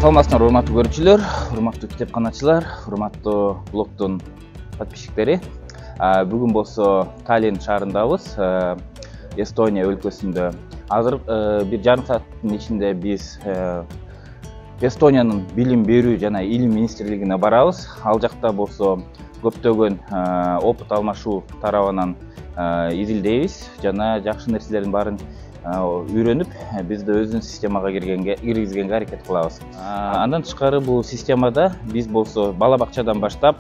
Саламатсыздар, урматтуу көрүүчүлөр, урматтуу китепканачылар, урматтуу блогдун подписчиктери. Бүгүн болсо Таллин шаарындабыз, Эстония өлкөсүндө. Азыр 1,5 сааттын ичинде биз Эстониянын билим берүү жана илим министрлигине барабыз. Ал жакта болсо көптөгөн опыт алмашуу тарабынан изилдейбиз жана жакшы нерселердин баарын үйрөнүп, бизди өзүнүн системага киргизгенге аракет кылабыз. Андан тышкары бул системада биз болсо бала бакчадан баштап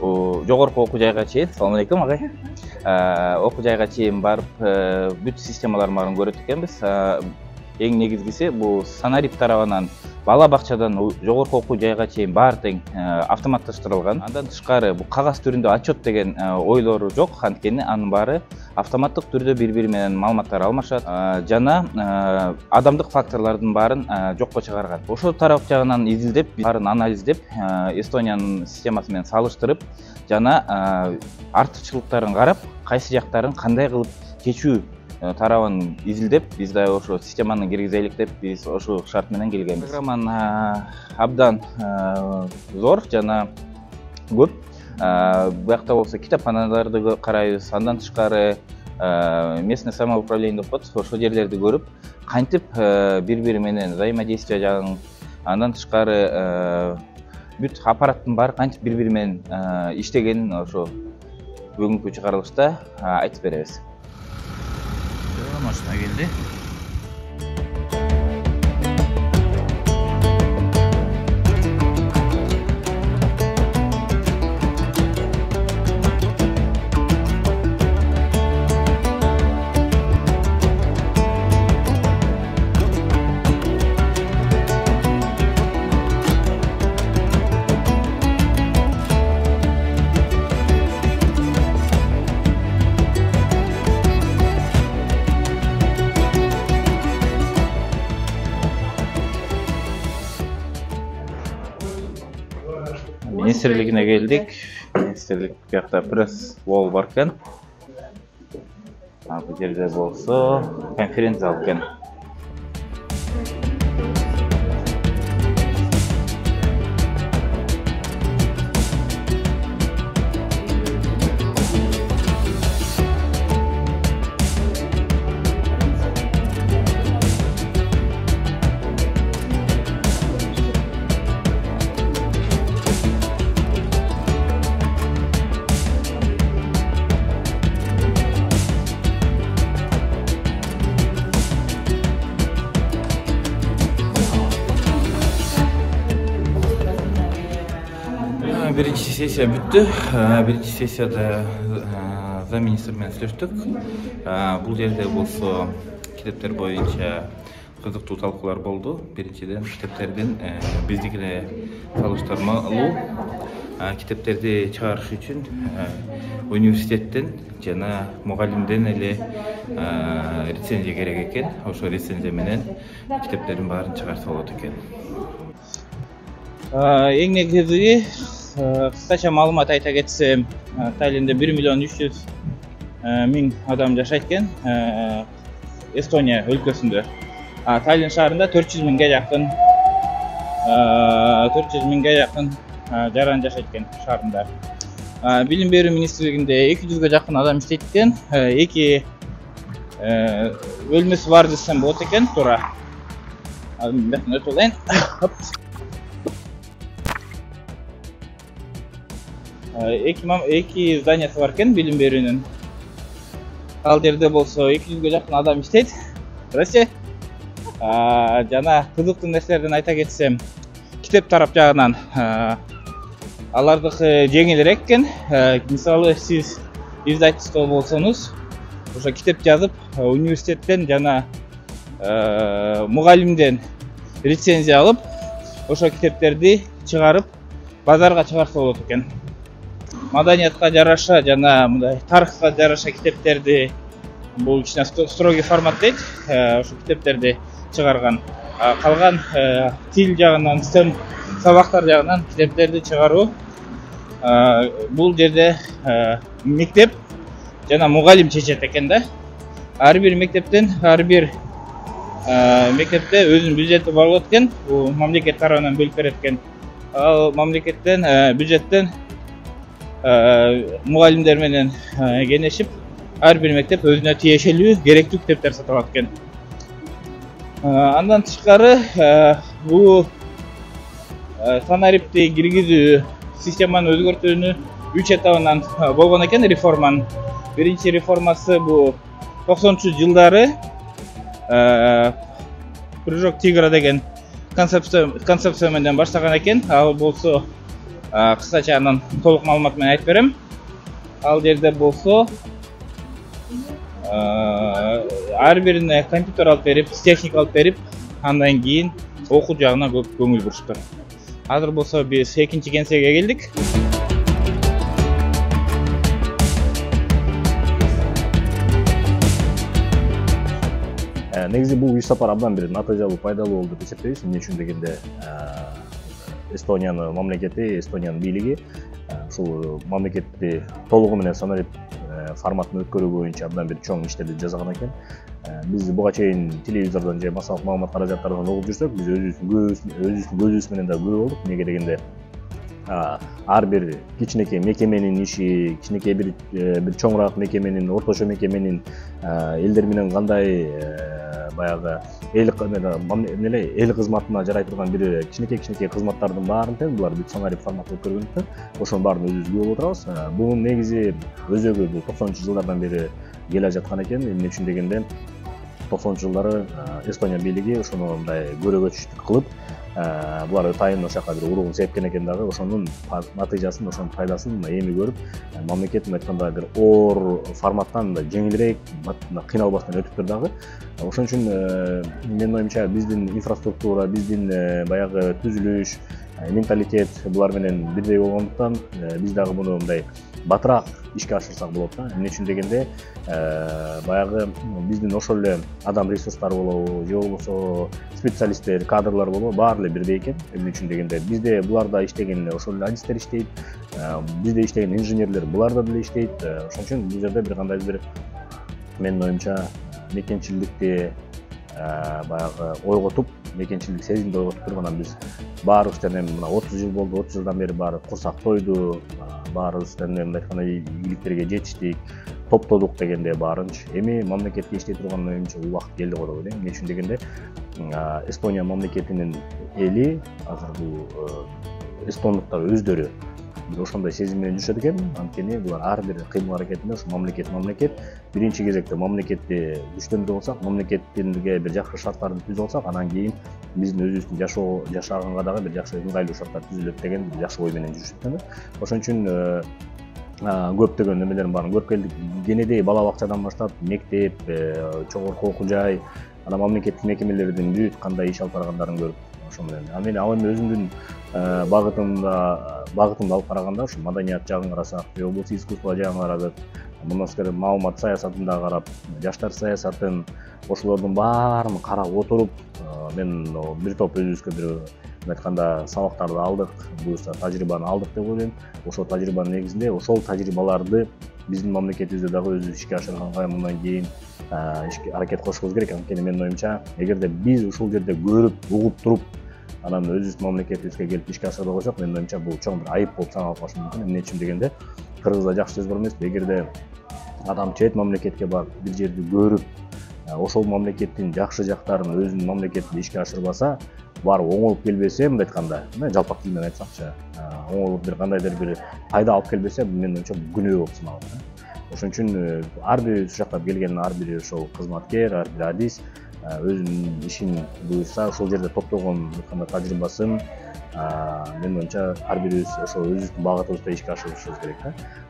жогорку окуу жайга чейин, салам алейкум агай. Окуу жайга чейин барып, бүт системалардын баарын көрөт экенбиз. Эң негизгиси бул санарип тарабынан бала бакчадан жогорку окуу жайга чейин баары тең автоматташтырылган. Андан тышкары бул кагаз түрүндө отчет деген ойлору жок, анткени анын баары автоматтык түрдө бири-бири менен маалыматтар алмашат жана адамдык факторлордун баарын жокко чыгарган. Ошол тарап жагынан изилдеп, баарын анализдеп, Эстониянын системасы менен салыштырып жана артыкчылыктарын карап, кайсы жактарын кандай кылып чечүү тарабын изилдеп, биз да ошо системаны киргизелик деп биз ошол шарт менен келгенбиз. Программанын абдан зор жана көп. Буякта болсо китепканаларды карайбыз, андан тышкары местное самоуправление деп коет, ошол жерлерди көрүп, кантип бири-бири менен взаимодействие жагын, андан тышкары бүт аппараттын баары кантип бири-бири менен иштегенин ошо бүгүнкү чыгарылышта айтып беребиз. Машина келди. Министрлигине келдик. Министрлик буякта пресс wall бар экен. Бул жерде болсо конференция зал экен. Биринчи сессия бүттү. Биринчи сессияда замминистр менен сүйлөштүк. Бул жерде болсо китептер боюнча кызыктуу талкуулар болду. Биринчиден китептердин биздикине салыштырмалуу китептерди чыгарыш үчүн университеттен жана мугалимден эле рецензия керек экен. Ошол рецензия менен китептердин баарын чыгарса болот экен. Эң негизги кыскача маалымат айта кетсем, Таллинде 1,3 миллион адам жашайт экен, Эстония өлкөсүндө. Таллин шаарында 400 миңге жакын жаран жашайт экен шаарында. Билим берүү министрлигинде 200ге жакын адам иштейт экен. 2 бөлмөсү бар десем болот экен, туура. Мен өтүп алайын. Эки зданиясы бар экен билим берүүнүн. Ал жерде болсо 200ге жакын адам иштейт. Здрасте. Жана кызыктуу нерселерден айта кетсем, китеп тарап жагынан алардыкы жеңилирээк экен. Мисалы сиз издательство болсоңуз, ошо китеп жазып, университеттен жана мугалимден рецензия алып, ошо китептерди чыгарып, базарга чыгарса болот экен. Маданиятка жараша жана мындай тарыхка жараша китептерди бул кичине строгий формат дейт. Ошо китептерди чыгарган. Калган тил жагынан, сабактар жагынан китептерди чыгаруу бул жерде мектеп жана мугалим чечет экен да. Ар бир мектептен ар бир мектепте өзүнүн бюджети бар болот экен. Бул мамлекет тарабынан бөлүп берет экен. Ал мамлекеттен бюджеттен мугалимдер менен кеңешип ар бир мектеп өзүнө тиешелүү керектүү китептер сатып алат экен. Андан тышкары бул санарипти киргизүү системаны өзгөртүүнү 3 этабынан болгон экен реформанын. Биринчи реформасы бул 90-жылдары Прыжок тигра деген концепция менен баштаган экен. Ал болсо кыскача анан толук маалымат менен айтып берем. Ал жерде болсо ар бирине компьютер алып берип, техника алып берип, андан кийин окуу жагына көп көңүл буруштур. Азыр болсо биз экинчи кеңсеге келдик. Негизи бул иш сапар абдан бир натыйжалуу, пайдалуу болду деп эсептейбиз. Эмне үчүн дегенде Эстониянын мамлекети, Эстониянын бийлиги ушул мамлекетти толугу менен санарип форматын өткөрүү боюнча абдан бир чоң иштерди жасаган экен. Биз буга чейин телевизордон же массалык маалымат каражаттарынан угуп жүрсөк, биз өзүбүздүн көзүбүз менен да көрүп болдук. Эмнеге дегенде ар бир кичинекей мекеменин иши, кичинекей бир чоңураак мекеменин, орточо мекеменин элдер менен кандай баягы эл кызматына жарай турган бир кичинекей кызматтардын баарын тең булар бүт санарип формат өткөргөндүктөн ошонун баарын өзүбүз көрүп отурабыз. Бунун негизи өзөгү бул 90-жылдардан бери келе жаткан экен. Эмне үчүн дегенде 90-жылдары Эстония бийлиги ошону мындай көрөгөчтүк кылып, булар атайын ошол жака бир уругун сепкен экен дагы, ошонун натыйжасын, ошонун пайдасын эми көрүп, мамлекет айтканда бир оор форматтан жеңилирээк, кыйналбастан өтүптүр дагы. Ошон үчүн менин оюмча биздин инфраструктура, биздин баягы түзүлүш, менталитет булар менен бирдей болгондуктан биз дагы муну мындай батыраак ишке ашырсак болот да. Эмне үчүн дегенде баягы биздин ошол эле адам ресурстары болобу, же болбосо специалисттер, кадрлар болобу, баары эле бирдей экен. Эмне үчүн дегенде бизде буларда иштеген ошол эле адистер иштейт, бизде иштеген инженерлер буларда деле иштейт. Ошон үчүн бул жерде бир кандай бир менин оюмча мекенчилдикти баягы ойготуп, мекенчилдик сезимди ойготуп туруп, анан биз баарыбыз тең мына 30 жыл болду, 30 жылдан бери баары курсак тойду, баарыбыз тең мындай айтканда ийгиликтерге жетиштик, топтодук дегенде баарынчы. Эми мамлекетке иштей турган оюмча убакыт келди го деп ойлойм. Эмне үчүн дегенде Эстония мамлекетинин эли азыр бул эстондуктар өздөрү бир ошондой сезим менен жүрүшөт экен. Анткени булар ар бир кыймыл аракетинде ушу мамлекет биринчи кезекте мамлекетти күчтөндүрүп алсак, мамлекеттинге бир жакшы шарттарды түзүп алсак, анан кийин биздин өзүбүздүн жашаганга дагы бир жакшы ыңгайлуу шарттар түзүлөт деген жакшы ой менен жүрүшөт экен. Ошон үчүн көптөгөн эмелердин баарын көрүп келдик. Кенедей бала бакчадан баштап мектеп, жогорку окуу жай, анан мамлекеттик мекемелердин бүт кандай иш алып баргандарын көрүп, ошо менен ал эми өзүмдүн багытымды алып караганда ушу маданият жагын карасак, же болбосо искусство жагын карасак, мындан тышкары маалымат саясатын да карап, жаштар саясатын, ошолордун баарын карап отуруп, мен бир топ өзүбүзгө бир айтканда сабактарды алдык, буюрса тажрыйбаны алдык деп ойлойм. Ошол тажрыйбанын негизинде ошол тажрыйбаларды биздин мамлекетибизде дагы өзүбүз ишке ашырганга мындан кийин аракет кошушубуз керек. Анткени менин оюмча, эгерде биз ушул жерде көрүп, угуп туруп, анан өзүбүздүн мамлекетибизге келип ишке ашырбай койсок, менин оюмча бул чоң бир айып болуп саналып калышы мүмкүн. Эмне үчүн дегенде, кыргызда жакшы сөз бар эмеспи? Эгерде адам чет мамлекетке барып, бир жерди көрүп, ошол мамлекеттин жакшы жактарын өзүнүн мамлекетинде ишке ашырбаса, баары оңолуп келбесе, мындай айтканда, жалпак тил менен айтсакчы, оңолуп бир кандайдыр бир пайда алып келбесе, менин оюмча күнөө болуп саналат. Ошон үчүн ар бир ушул жакка келген ар бир ошол кызматкер, ар бир адис өзүнүн ишин буюрса, ошол жерде топтогон кандай тажрыйбасын менин оюмча ар бирибиз ошол өзүбүздүн багытыбызда ишке ашырышыбыз керек.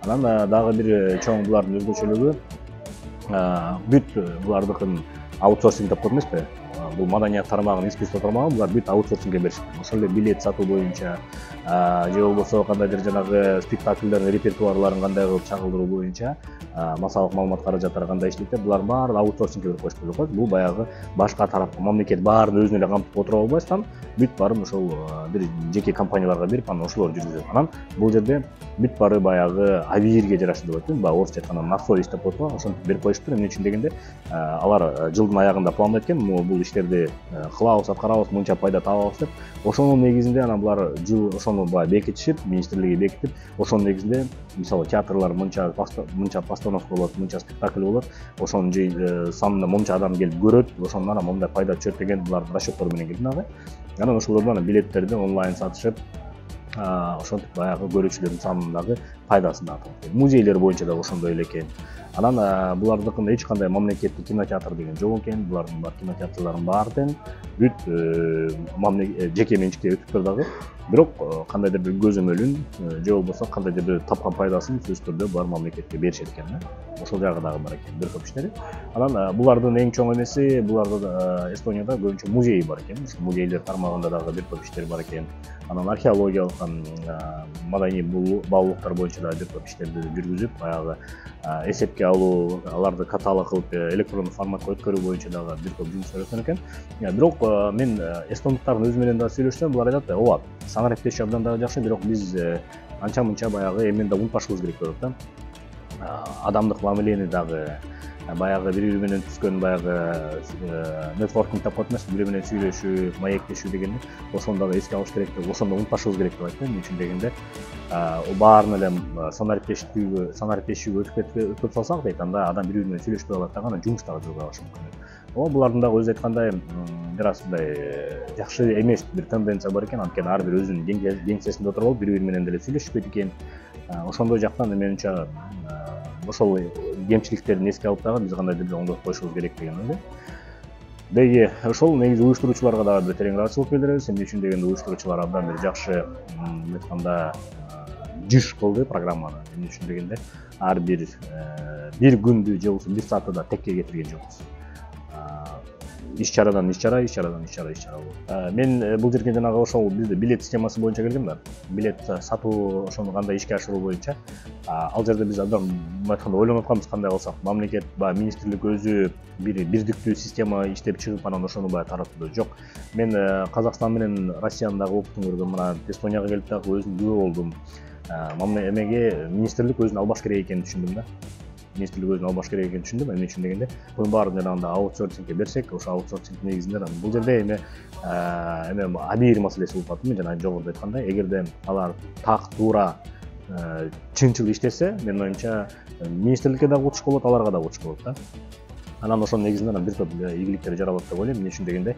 Анан дагы бир чоң булардын өзгөчөлүгү, бүт булардыкын аутсорсинг деп коет эмеспи? Бул маданият тармагын, искусство тармагын булар бүт аутсорсингге беришет. Ошол эле билет сатуу боюнча, же болбосо кандайдыр жанагы спектакльдердин репертуарларын кандай кылып чагылдыруу боюнча, массалык маалымат каражаттары кандай иштейт, булар баары аутсорсингге берип коюшуп коет. Бул баягы башка тарапка мамлекет баарын өзүнө эле камтып отура албастан, бүт баарын ошол бир жеке компанияларга берип, анан ошолор жүргүзөт. Анан бул жерде бүт баары баягы авирге жараша деп айтат, баягы орусча айтканда на совесть деп коет го, ошентип берип коюшуптур. Эмне үчүн дегенде, алар жылдын аягында пландайт экен, бул иштерди иштерди кылабыз, аткарабыз, мынча пайда табабыз деп. Ошонун негизинде анан булар жыл ошону баягы бекитишип, министрлиги бекитип, ошонун негизинде мисалы театрлар мынча постановка болот, мынча спектакль болот, ошонун санына мынча адам келип көрөт, ошондон анан мындай пайда түшөт деген булардын расчеттори менен келдим дагы. Анан ошолордон билеттерди онлайн сатышып, ошентип баягы көрүүчүлөрдүн санындагы пайдасын да алып. Музейлер боюнча да ошондой эле экен. Анан булардыкында эч кандай мамлекеттик кинотеатр деген жок экен. Булардын бар кинотеатрлардын баары тең бүт жеке менчикте өтүптүр дагы. Бирок кандайдыр бир көзөмөлүн же болбосо кандайдыр бир тапкан пайдасын сөзсүз түрдө бар мамлекетке беришет экен да. Ошол жагы дагы бар экен, бир топ иштери. Анан булардын эң чоң эмеси, буларда Эстонияда көбүнчө музей бар экен. Ошо музейлер тармагында дагы бир топ иштер бар экен. Анан археологиялык, маданий баалуулуктар боюнча да бир топ иштерди жүргүзүп, баягы эсепке алуу, аларды каталог кылып электрондук форматка өткөрүү боюнча дагы бир топ жумуштар өткөн экен. Бирок мен эстондуктардын өзү менен да сүйлөшсөм, булар айтат, ооба, саңарептеши абдан дагы жакшы, бирок биз анча-мынча баягы эмени да унутпашыбыз керек деп атат да. Адамдык мамилени дагы баягы бири менен түзгөн баягы нетворкинг деп коет эмеспи, бири менен сүйлөшүү, маектешүү дегенди ошону дагы эске алыш керек деп, ошондо унутпашыбыз керек деп айтты. Эмне үчүн дегенде, баарын эле санариптешүүгө өткөрүп салсак дейт, анда адам бири менен сүйлөшпөй калат дагы, анан жумуш дагы жүрбөй калышы мүмкүн. Булардын дагы өзү айткандай бир аз мындай жакшы эмес бир тенденция бар экен. Анткени ар бир өзүнүн кеңсесинде отуруп алып, бири менен деле сүйлөшпөйт экен. Ошондой жактан менимче ошол кемчиликтерин эске алып дагы биз кандайдыр бир оңдоп коюшубуз керек деген ой. Деги ошол негизи уюштуруучуларга дагы бир терең ыраазычылык билдиребиз. Эмне үчүн дегенде уюштуруучулар абдан бир жакшы айтканда жиш кылды программаны. Эмне үчүн дегенде ар бир күндү же болбосо бир саатты да текке кетирген жокпуз. Иш-чарадан иш-чара болот. Мен бул жерге жанагы ошол бизде билет системасы боюнча келгем да. Билет сатуу ошону кандай ишке ашыруу боюнча. Ал жерде биз абдан айтканда ойлонуп атканбыз, кандай кылсак. Мамлекет баягы министрлик өзү бирдиктүү система иштеп чыгып, анан ошону баягы таратты. Жок. Мен Казакстан менен Россиянын дагы опытын көргөм. Мына Эстонияга келип дагы өзүм күбө болдум. Эмеге министрлик өзүн албаш керек экенин түшүндүм да. Министрлик өзүн албаш керек экенин түшүндүм. Эмне үчүн дегенде, bunun баарын жанагындай аутсорсингке берсек, ошо аутсорсинг негизинде бул жерде эме абийир маселеси болуп калат. Мен жана жогоруда айткандай, эгерде алар так туура чынчыл иштесе, менин оюмча министрликке дагы утуш болот, аларга дагы утуш болот да. Анан ошонун негизинде бир топ ийгиликтер жаралат деп ойлойм. Эмне үчүн дегенде,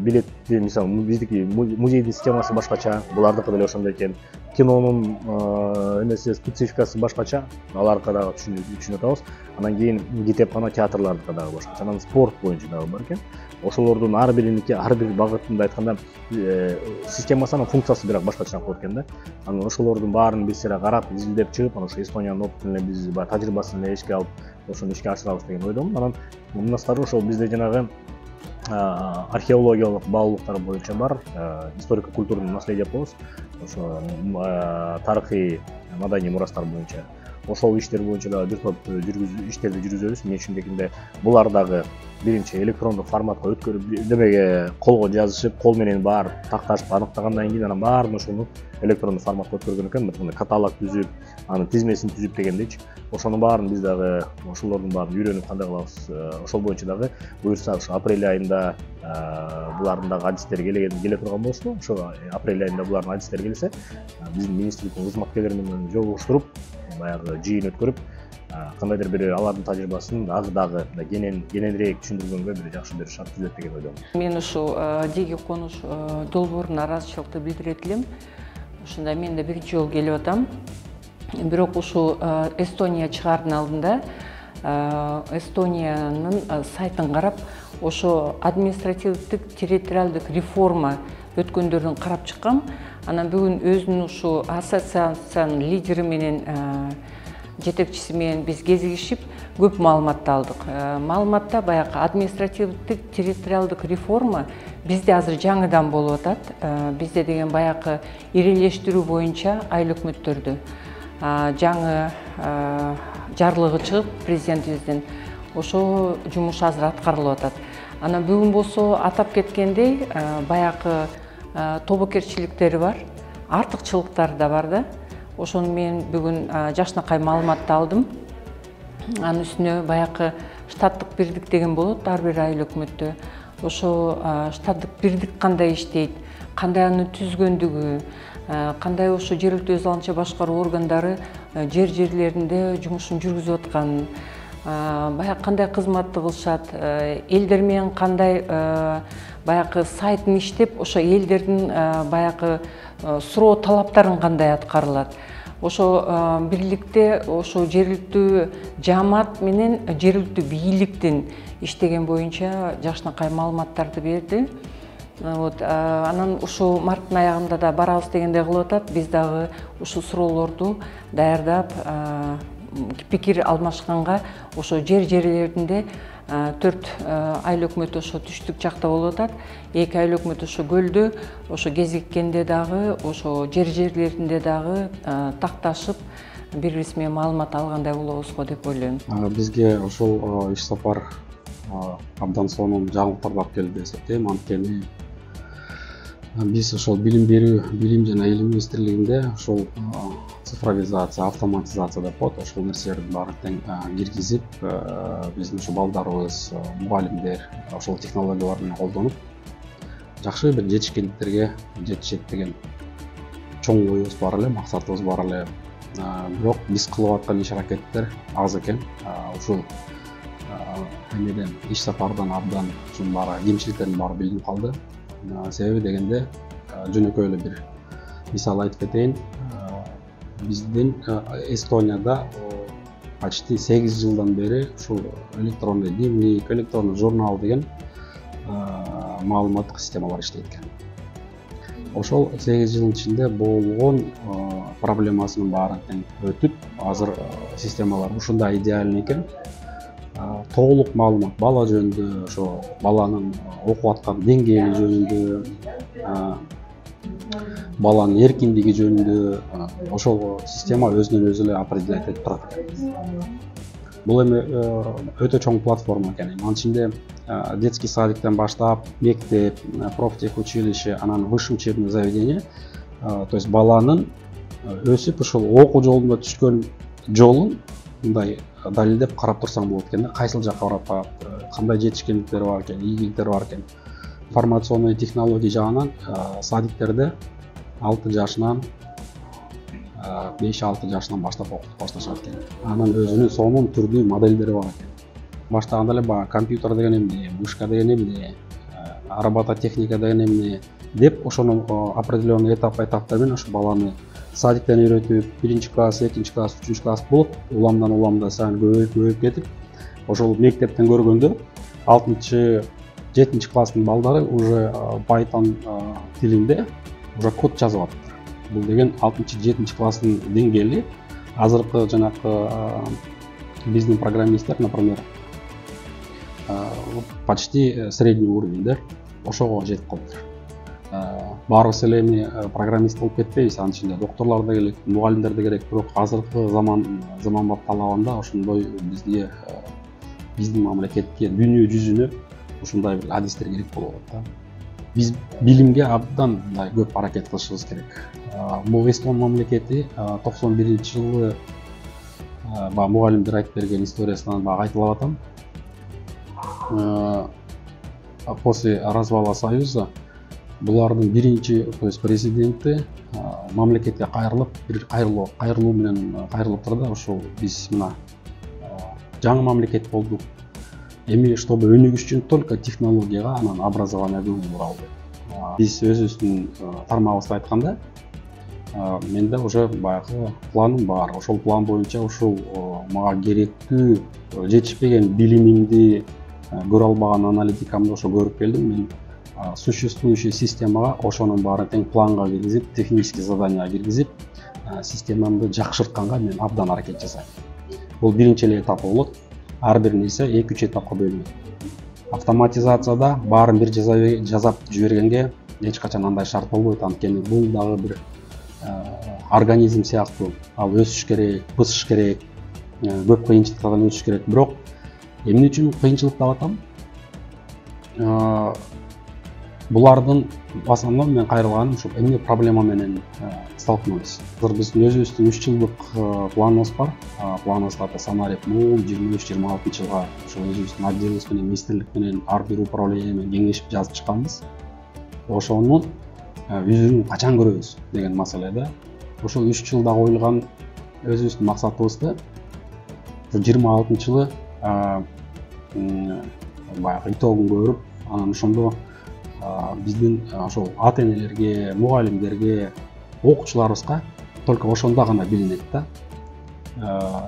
билетти мисалы биздики музейдин системасы башкача, булардыкы деле ошондой экен. Кинонун эмеси спецификасы башкача, аларга дагы түшүнүп атабыз. Анан кийин китепкана, театрлардыкы дагы башкача. Анан спорт боюнча дагы бар экен. Ошолордун ар бир багытында айтканда системасынын функциясы бирок башкача болот экен да. Анан ошолордун баарын биз карап, изилдеп чыгып, анан ошо Эстониянын опытын эле биз тажрыйбасын эле эске алып, ошону ишке ашырабыз деген ойдомун. Анан мындан тышкары ошол бизде жанагы археологиялык баалуулуктар боюнча бар, историко-культурный наследие болобуз. Ошо тарыхый маданий мурастар боюнча ошол иштер боюнча дагы бир топ иштерди жүргүзөбүз. Эмне үчүн дегенде, булар дагы биринчи электрондук форматка өткөрүп, демеге колго жазышып, кол менен баары такташып аныктагандан кийин анан баарын ошону электрондук форматка өткөргөн экен. Мындай каталог түзүп, анын тизмесин түзүп дегендейчи. Ошонун баарын биз дагы ошолордун баарын үйрөнүп кандай кылабыз. Ошол боюнча дагы буюрса ошо апрель айында булардын дагы адистери келе турган болсо, ошо апрель айында булардын адистери келсе, биздин министрликтин кызматкерлери менен жолугуштуруп, баягы жыйын өткөрүп, кандайдыр бир алардын тажрыйбасын дагы кененирээк түшүндүргөнгө бир жакшы бир шарт түзөт деген ойдомун. Мен ушул жеке конуш долбооруна ыраазычылыкты билдирет элем. Ошондо мен да биринчи жолу келип атам. Бирок ушул Эстония чыгаардын алдында Эстониянын сайтын карап, ошо административдик территориалдык реформа өткөндөрүн карап чыккам. Анан бүгүн өзүнүн ушул ассоциациянын лидери менен жетекчиси менен биз кезигишип көп маалыматты алдык. Маалыматта баягы административдик территориалдык реформа бизде азыр жаңыдан болуп атат. Бизде деген баягы ирелештирүү боюнча айыл өкмөттөрдү жаңы жарлыгы чыгып президентибиздин, ошо жумуш азыр аткарылып атат. Анан бүгүн болсо атап кеткендей баягы тобокерчиликтери бар, артыкчылыктары да бар да. Ошону мен бүгүн жакшынакай маалыматты алдым. Анын үстүнө баягы штаттык бирдик деген болот ар бир айыл өкмөттө. Ошо штаттык бирдик кандай иштейт, кандай аны түзгөндүгү, кандай ошо жергиликтүү өз алынча башкаруу органдары жерлеринде жумушун жүргүзүп атканын, баягы кандай кызматты кылышат, элдер менен кандай баягы сайтын иштеп, ошо элдердин баягы суроо талаптарын кандай аткарылат. Ошо бирликте ошо жергиликтүү жаамат менен жергиликтүү бийликтин иштеген боюнча жакшынакай маалыматтарды берди. Анан ушул марттын аягында да барабыз дегендей кылып атат. Биз дагы ушул суроолорду даярдап, пикир алмашканга ошо жерлеринде 4 айыл өкмөтү ошо түштүк жакта болуп атат. 2 айыл өкмөтү ошо көлдө, ошо кезиккенде дагы, ошо жерлеринде дагы такташып, бири-бирибиз менен маалымат алгандай болобуз го деп ойлойм. Бизге ошол иш сапар абдан сонун жаңылыктарды алып келди деп эсептейм. Анткени биз ошол билим жана илим министрлигинде ошол цифровизация, автоматизация деп коет, ошол нерселердин баарын тең киргизип, биздин ошо балдарыбыз, мугалимдер ошол технологиялар менен колдонуп, жакшы бир жетишкендиктерге жетишет деген чоң оюбуз бар эле, максатыбыз бар эле. Бирок биз кылып аткан иш аракеттер аз экен. Ушул эмеден иш сапардан абдан ушунун баары кемчиликтердин баары билинип калды. Себеби дегенде жөнөкөй эле бир мисал айтып кетейин. Биздин Эстонияда почти 8 жылдан бери ушул электронный дневник, электронный журнал деген маалыматтык системалар иштейт экен. Ошол 8 жылдын ичинде болгон проблемасынын баарын тең өтүп, азыр системалар ушундай идеалный экен. Толук маалымат бала жөнүндө, ошо баланын окуп аткан деңгээи жөнүндө, баланын эркиндиги жөнүндө ошол система өзүнөн өзү эле определять этип турат экен. Бул эми өтө чоң платформа экен. Анын ичинде детский садиктен баштап, мектеп, профтехучилище, анан высшее учебное заведение, то есть баланын өсүп ошол окуу жолунда түшкөн жолун мындай далилдеп карап турсаң болот экен да, кайсыл жакка барат, кандай жетишкендиктери бар экен, ийгиликтери бар экен. Информационный технология жагынан садиктерде 6 жашынан 5-6 жашынан баштап окутуп башташат экен. Анын өзүнүн сонун түрдүү модельдери бар экен. Баштаганда эле баягы компьютер деген эмне, вышка деген эмне, робототехника деген эмне деп ошону определенный этаптар менен ошо баланы садиктен үйрөтүп, 1-класс, 2-класс, 3-класс болуп, уламдан уламда сайын көбөйүп кетип, ошол мектептен көргөндө 6-7 класстын балдары уже Python тилинде уже код жазып атат. Бул деген 6-7 класстын деңгээли. Азыркы жанакы биздин программисттер, например, почти средний уровень, ошого жетип калыптыр. Баарыбыз эле эми программист болуп кетпейбиз, анын ичинде докторлор да керек, мугалимдер да керек, бирок азыркы заманбап талабында ошондой бизге биздин мамлекетке, дүйнө жүзүнө ушундай бир адистер керек болуп атат. Биз билимге абдан көп аракет кылышыбыз керек. Бул Эстон мамлекети 91-жылы мугалимдер айтып берген историясынан айтылып атам. После развала Союза булардын биринчи, то есть президенти мамлекетке кайрылып, бир кайрылуу менен кайрылыптыр да, ошол биз мына жаңы мамлекет болдук. Эми чтобы өнүгүш үчүн только технологияга, анан образованияга көңүл буралды. Биз өзүбүздүн тармагыбызда айтканда, менде уже баягы планым бар. Ошол план боюнча ушул мага керектүү жетишпеген билимимди, көрө албаган аналитикамды ошо көрүп келдим. Мен существующий системага ошонун баарын тең планга киргизип, технический заданияга киргизип, системамды жакшыртканга мен абдан аракет жасайм. Бул биринчи эле этап болот. Ар бир нерсе 2-3 этапка бөлүнөт. Автоматизацияда баарын бир жазап жибергенге эч качан андай шарт болбойт, анткени бул дагы бир организм сыяктуу. Ал өсүш керек, бысыш керек, көп кыйынчылыктардан өтүш керек. Бирок эмне үчүн кыйынчылык деп атам? булардын в основном мен кайрылганым ушу эмне проблема менен столкнулись. Азыр биздин өзүбүздүн 3 жылдык планыбыз бар. Планыбыз аты Санарип 23-26 жылга ошо өзүбүздүн отделибиз менен министрлик менен ар бир управление менен кеңешип жазып чыкканбыз. Ошонун жүзүн качан көрөбүз деген маселеде. Ошол 3 жылда коюлган өзүбүздүн максатыбызды 26 жылы баягы итогун көрүп, анан ошондо биздин ошол ата энелерге, мугалимдерге, окуучуларыбызга только ошондо гана билинет да.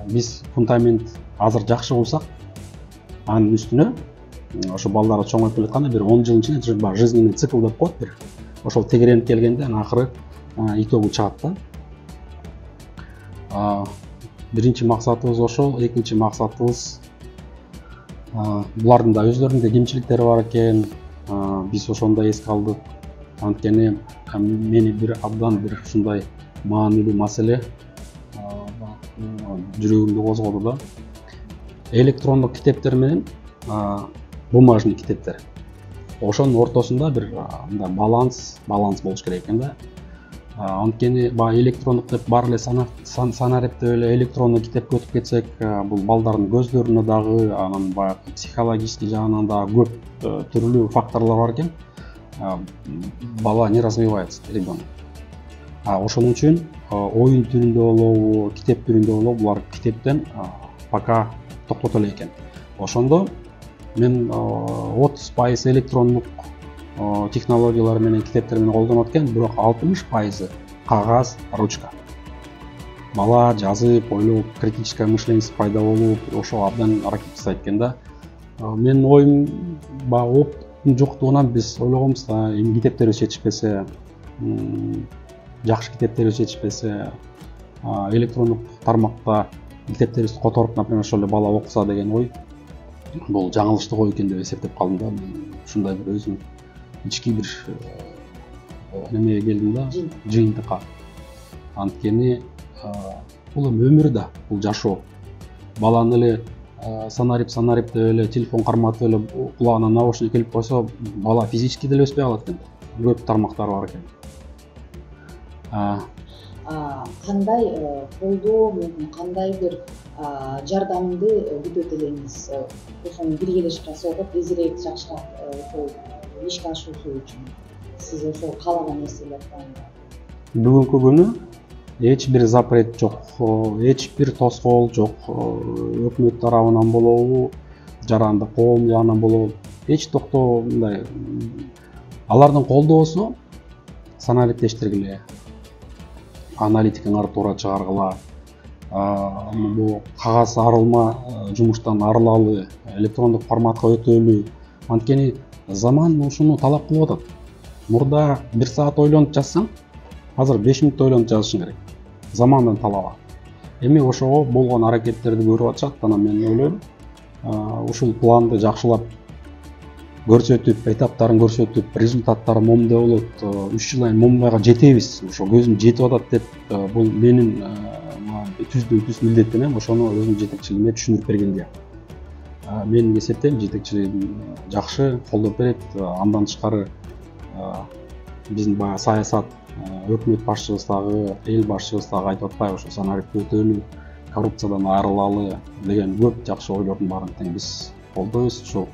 Биз фундамент азыр жакшы курсак, анын үстүнө ошо балдар чоңоюп келатканда бир 10 жылдын ичинде жизненный цикл деп коет бир. Ошол тегеренип келгенде акыры итогу чыгат да. Биринчи максатыбыз ошол, экинчи максатыбыз булардын да өздөрүнүн кемчиликтери бар экен. Биз ошондо эске алдык. Анткени мени бир абдан бир ушундай маанилүү маселе жүрөгүмдү козгоду да. Электрондук китептер менен бумажный китептер. Ошонун ортосунда бир мындай баланс болуш керек экен да. Анткени баягы электрондук деп бар эле санарипте эле электрондук китепке өтүп кетсек, бул балдардын көздөрүнө дагы, анан баягы психологический жагынан дагы көп түрлүү факторлор бар экен. Бала не развивается, ребенок. Ошон үчүн оюн түрүндө болобу, китеп түрүндө болобу, булар китептен пока токтото эле экен. Ошондо мен 30% электрондук технологиялар менен китептер менен колдонот экен, бирок 60% кагаз, ручка. Бала жазып, ойлоп, критическое мышление пайда болуп, ошо абдан аракет жасайт экен да. Менин оюм баягы опыттын жоктугунан биз ойлогонбуз да, эми китептерибиз жетишпесе, жакшы китептерибиз жетишпесе, электрондук тармакта китептерибизди которуп, например, ошол эле бала окуса деген ой, бул жаңылыштык ой экен деп эсептеп калдым да. Ушундай бир өзүм ички бир немеге келдим да, жыйынтыкка. Анткени бул эми өмүр да, бул жашоо. Баланы эле санарип деп эле телефон карматып эле кулагына наушник келип койсо, бала физически деле өспөй калат экен. Көп тармактар бар экен. Кандай колдоо менен кандай бир жардамды күтөт элеңиз? Ошону биргелешип жасоого тезирээк жакшыраак ошол ишке ашуусу үчүн сиз ошол каалаган нерселерди. Бүгүнкү күнү эч бир запрет жок, эч бир тоскоол жок. Өкмөт тарабынан болобу, жарандык коом жагынан болобу, эч токтоо мындай алардын колдоосу санариптештерге эле аналитикаңар туура чыгаргыла, бул кагаз арылма жумуштан арылалы, электрондук форматка өтөлү. Анткени заман ушуну талап кылып атат. Мурда 1 саат ойлонуп жазсаң, азыр 5 мүнөт ойлонуп жазышың керек. Замандын талабы. Эми ошого болгон аракеттерди көрүп атышат, анан мен ойлойм, ушул планды жакшылап көрсөтүп, этаптарын көрсөтүп, результаттары момундай болот, 3 жыл айын момундайга жетебиз, ошо көзүм жетип атат деп, бул менин түздөн-түз милдетим эми, ошону өзүм жетекчилигиме түшүндүрүп бергенге. Менин эсептейм, жетекчилигим жакшы колдоп берет. Андан тышкары биздин баягы саясат, өкмөт башчыбыз дагы, эл башчыбыз дагы айтып атпайбы, ошо санарипти өтөлү, коррупциядан арылалы деген көп жакшы ойлордун баарын тең биз колдойбуз. Ошо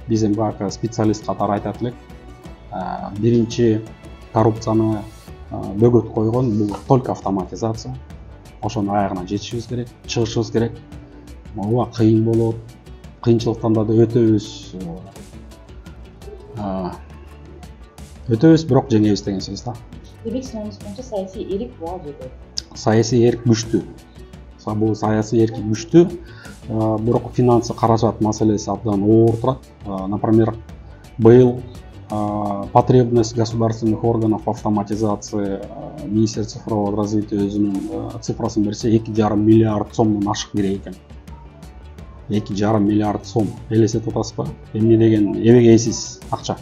биз эми баягы специалист катары айтат элек, биринчи коррупцияны бөгөт койгон бул только автоматизация. Ошонун аягына жетишибиз керек, чыгышыбыз керек. Ооба кыйын болот, кыйынчылыктан да өтөбүз, бирок жеңебиз деген сөз да. Демек сиңиз боюнча саясий эрк бар жерде. Саясий эрк күчтүү. Бул саясий эрк күчтүү, бирок финансы, каражат маселеси абдан оор турат. Например, быйыл потребность государственных органов в автоматизации Министерство цифрового развития өзүнүн цифрасын берсе 2,5 миллиард сомдон ашык керек экен. 2,5 миллиард сом. Элестетип атасызбы? Эмне деген эбегейсиз акча.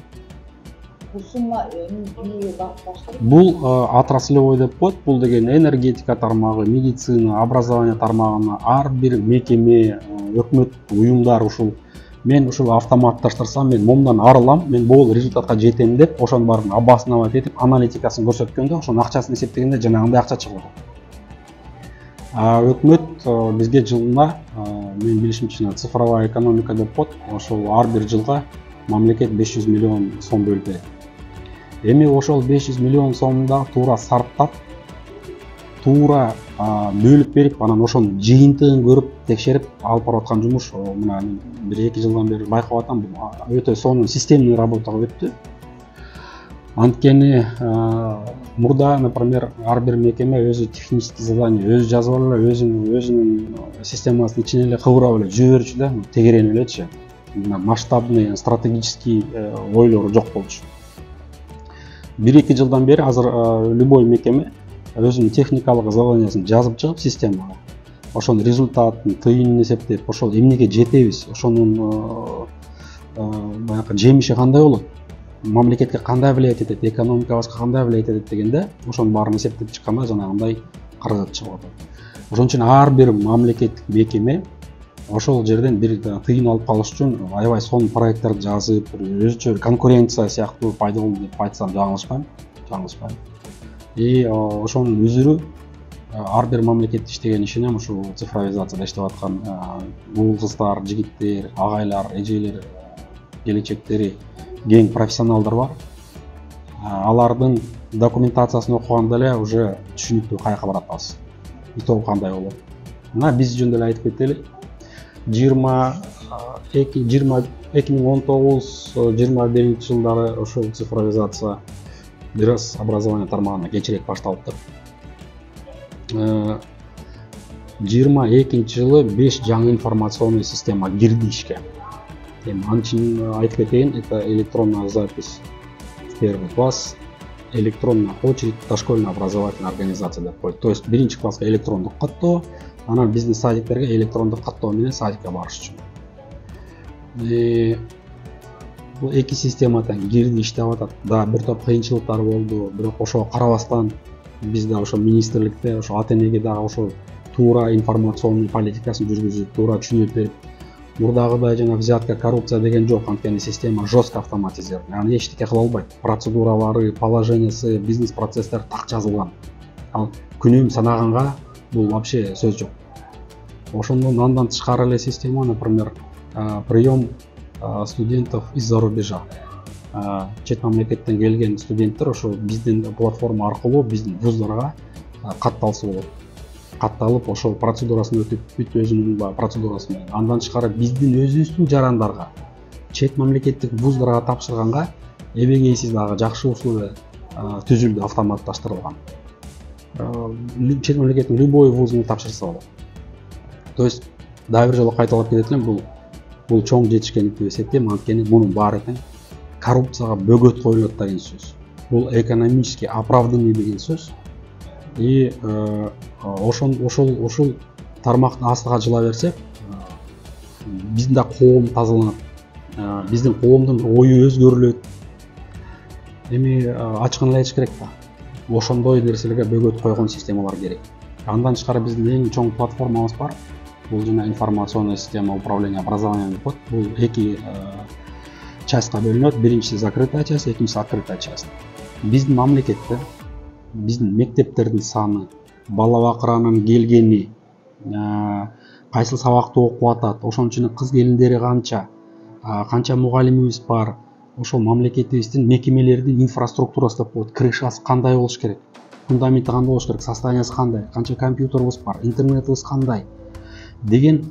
Бул сумма эмнеге багытталган? Бул отраслевой деп коет. Бул деген энергетика тармагы, медицина, образование тармагына ар бир мекеме, өкмөт уюмдар ушул мен ушул автоматташтырсам мен момундан арылам, мен бул результатка жетем деп ошонун баарын обосновать этип аналитикасын көрсөткөндө ошонун акчасын эсептегенде жанагындай акча чыгып атат. Өкмөт бизге жылына мен билишимче цифровая экономика деп коет, ошол ар бир жылга мамлекет 500 миллион сом бөлүп берет. Эми ошол 500 миллион сомду туура сарптап, туура бөлүп берип, анан ошонун жыйынтыгын көрүп, текшерип алып барып аткан жумуш мына 1-2 жылдан бери байкап атам, бул өтө сонун системный работага өттү. Анткени мурда, например, ар бир мекеме өзү технический задание өзү жазып алып эле, өзүнүн системасынын ичине эле кыбырап эле жүрө берчү да, тегеренип элечи. Масштабный, стратегический ойлору жок болчу. 1-2 жылдан бери азыр любой мекеме өзүнүн техникалык заданиясын жазып чыгып системага, ошонун результатын, тыйынын эсептеп, ошол эмнеге жетебиз, ошонун баягы жемиши кандай болот, мамлекетке кандай влиять этет, экономикабызга кандай влиять этет дегенде, ошонун баарын эсептеп чыкканда жанагындай каражат чыгып атат. Ошон үчүн ар бир мамлекеттик мекеме ошол жерден бир тыйын алып калыш үчүн аябай сонун проекттер жазып, өзүнчө конкуренция сыяктуу пайда болду деп айтсам жаңылышпайм. И ошонун өзүрү ар бир мамлекет иштеген ишинен ушул цифровизацияда иштеп аткан уул кыздар, жигиттер, агайлар, эжелер, келечектери кең профессионалдар бар. Алардын документациясын окуганда эле уже түшүнүктүү каяка баратабыз, итоги кандай болот. Мына биз жөнүндө эле айтып кетели. 2019-21 жылдары ошол цифровизация бир аз образование тармагына кечирээк башталыптыр. 22 жылы 5 жаңы информационный система кирди ишке. Анын үчүн айтып кетейин, это электронная запись в первый класс, электронная очередь, дошкольная образовательная организация деп коет. То есть биринчи класска электрондук каттоо, анан биздин садиктерге электрондук каттоо менен садикке барыш үчүн. Бул эки системадан кирди иштеп атат. Да, бир топ кыйынчылыктар болду, бирок ошого карабастан бизде ошо министрликте, ошо АТНге дагы ошо туура информационный политикасын жүргүзүп, туура түшүнүп берип, мурдагыдай жана взятка, коррупция деген жок, анткени система жестко автоматизирован. Аны эчтеке кыла албайт. Процедуралары, положениясы, бизнес процесстер так жазылган. Ал күнөм санаганга бул вообще сөз жок. Ошондон андан тышкары эле система, например, прием студентов из-за рубежа. Чет мамлекеттен келген студенттер ошо биздин платформа аркылуу биздин вуздарга катталса болот. Катталып ошол процедурасын өтүп, бүт өзүнүн процедурасын. Андан тышкары биздин өзүбүздүн жарандарга, чет мамлекеттик вуздарга тапшырганга эбегейсиз дагы жакшы условия түзүлдү, автоматташтырылган. Чет мамлекеттин любой вузуна тапшырса болот. То есть дагы бир жолу кайталап кетет элем, бул чоң жетишкендик деп эсептейм, анткени мунун баары тең коррупцияга бөгөт коюлат деген сөз. Бул экономически оправданный деген сөз. И ошол тармактын астыга жыла берсек, биздин да коом тазаланат, биздин коомдун ою өзгөрүлөт. Эми ачыгын эле айтыш керек да. Ошондой нерселерге бөгөт койгон системалар керек. Андан тышкары биздин эң чоң платформабыз бар. Бул жана информационная система управления образованием деп коет. Бул эки частька бөлүнөт. Биринчиси закрытая часть, экинчиси открытая часть. Биздин мамлекетте биздин мектептердин саны, бала бакыранын келгени, кайсыл сабакты окуп атат, ошонун ичинде кыз келиндери канча мугалимибиз бар, ошол мамлекетибиздин мекемелердин инфраструктурасы деп коет. Крышасы кандай болуш керек, фундаменти кандай болуш керек, состояниясы кандай, канча компьютерибиз бар, интернетибиз кандай деген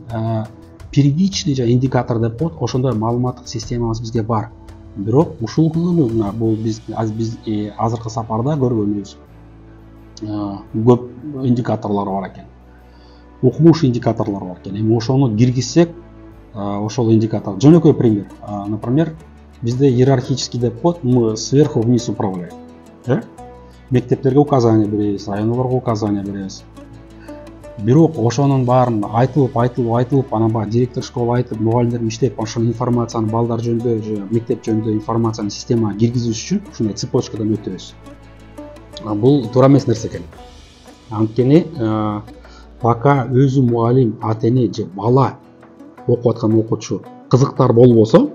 первичный индикатор деп коет. Ошондой маалыматтык системабыз бизге бар. Бирок ушул күнү бул биз азыркы сапарда көргөнүбүз көп индикаторлор бар экен. Укмуш индикаторлор бар экен. Эми ошону киргизсек, ошол индикатор. Жөнөкөй пример. Например, бизде иерархический деп коет, мы сверху вниз управляем. Мектептерге указание беребиз, райондорго указание беребиз. Бирок ошонун баарын айтылып, анан баягы директор школа айтып, мугалимдер иштеп, ошол информацияны балдар жөнүндө, мектеп жөнүндө информацияны системага киргизиш үчүн ушундай цепочкадан өтөбүз. Бул туура эмес нерсе экен. Анткени пока өзү мугалим, АТН же бала окуп аткан окуучу кызыктар болбосо,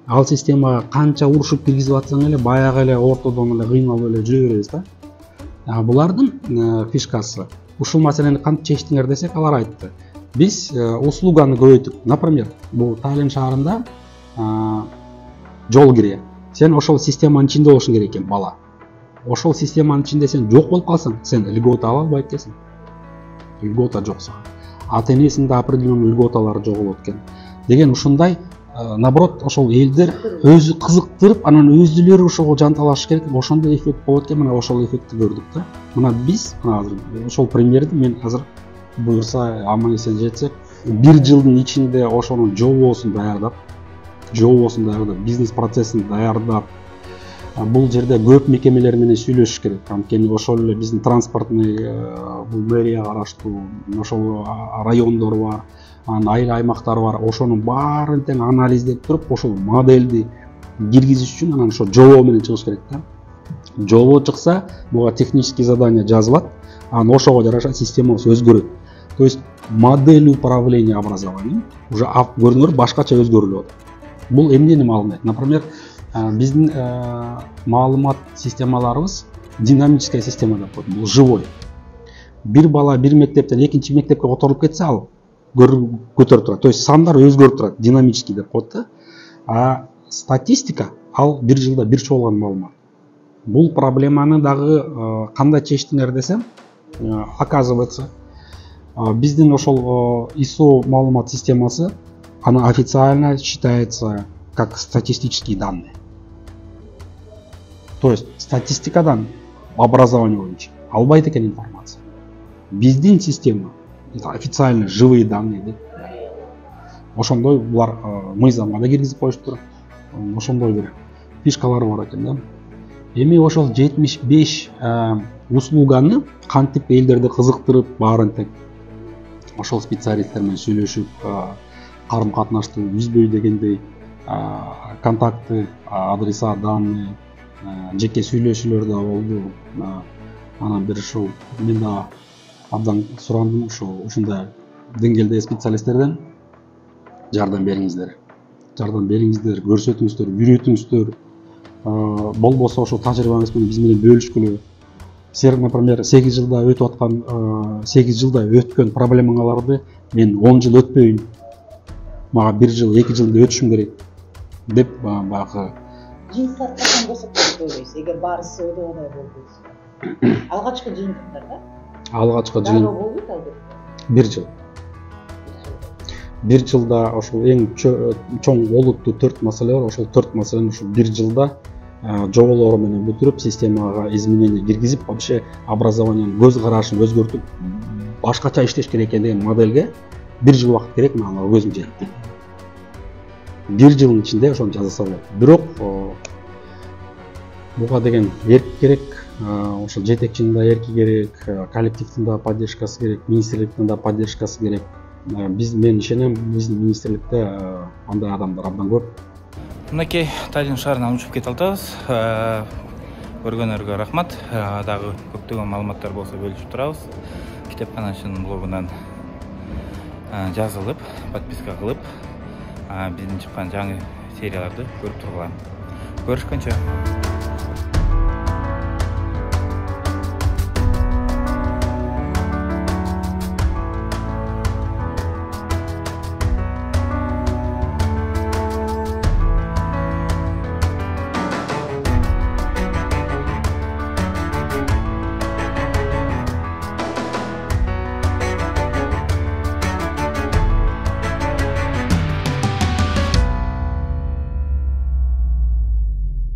ал системага канча урушуп киргизип атсаң эле баягы эле ортодон эле кыйналып эле жүрө беребиз да. Булардын фишкасы ушул маселени кантип чечтиңер десек, алар айтты. Биз услуганы көбөйттүк. Например, бул Таллин шаарында жол кире. Сен ошол системанын ичинде болушуң керек экен, бала. Ошол системанын ичинде сен жок болуп калсаң, сен льгота ала албайт экенсиң. Льгота жокса. Ата-энесинде определенный льготалар жоголот экен. Деген ушундай, наоборот, ошол элдер өзү кызыктырып, анан өзүлөрү ошого жанталаш керек. Ошондой эффект болот экен, мына ошол эффектти көрдүк да. Мына биз азыр ошол примерди мен азыр буюрса аман эсен жетсек, 1 жылдын ичинде ошонун жобосун даярдап, бизнес процессин даярдап, бул жерде көп мекемелер менен сүйлөшүш керек. Анткени ошол эле биздин транспортный бул мэрия караштуу, ошол райондор бар, айыл аймактар бар. Ошонун баарын тең анализдеп туруп, ошол модельди киргизиш үчүн анан ошо жобо менен чыгыш керек да. Жобо чыкса, буга технический задание жазылат, анан ошого жараша системабыз өзгөрөт. То есть модель управления образованием уже көрүнөр башкача өзгөрүлүп атат. Бул эмнени маалымайт? Например, биздин маалымат системаларыбыз динамическая система деп коет. Бул живой. Бир бала бир мектептен экинчи мектепке которулуп кетсе, ал көтөрүп турат. То есть сандар өзгөрүп турат, динамический деп коет да. А статистика ал 1 жылда бир чогулган маалымат. Бул проблеманы дагы кандай чечтиңер десем, оказывается, биздин ошол ISO маалымат системасы, она официально считается как статистические данные. То есть статистикадан образование боюнча албайт экен информация. Биздин система это официально живые данные деп. Ошондой булар мыйзамга да киргизип коюштур. Ошондой бир фишкалары бар экен да. Эми ошол 75 услуганы кантип элдерди кызыктырып баарын тең ошол специалисттер менен сүйлөшүп, карым катнашты үзбөй дегендей, контакты, адреса, данные, жеке сүйлөшүүлөр да болду. Анан бир ушул мен да абдан сурандым ушундай деңгээлдеги специалисттерден жардам бериңиздер, көрсөтүңүздөр, үйрөтүңүздөр. Болбосо ошол тажрыйбаңыз менен биз менен бөлүшкүлө. Сер, например, 8 жылда өтүп аткан, 8 жылда өткөн проблемаларды мен 10 жыл өтпөйүн, мага 1 жыл, 2 жылда өтүшүм керек деп баягы жыйынтыктар качан көрсөтөт ойлойсуз? Эгер баарысы ойдогодай болбойсу. Алгачкы жыйынтыктарда? Алгачкы жыйын болбойт албетте. 1 жыл. 1 жылда ошол эң чоң олуттуу 4 маселе бар. Ошол 4 маселени ошол 1 жылда жоболору менен бүтүрүп, системага изменение киргизип, вообще образованиянын көз карашын өзгөртүп, башкача иштеш керек экен деген модельге 1 жыл убакыт керек, мага көзүм жетти. 1 жылдын ичинде ошону жасаса болот. Бирок буга деген эрк керек, ошол жетекчинин да эрки керек, коллективдин да поддержкасы керек, министрликтин да поддержкасы керек. Мен ишенем, биздин министрликте андай адамдар абдан көп. Мынакей Таллин шаарына учуп кете атабыз. Көргөнүңөргө рахмат. Дагы көптөгөн маалыматтар болсо бөлүшүп турабыз. Китепканачынын блогунан жазылып, подписка кылып, биздин чыккан жаңы серияларды көрүп тургула. Көрүшкөнчө.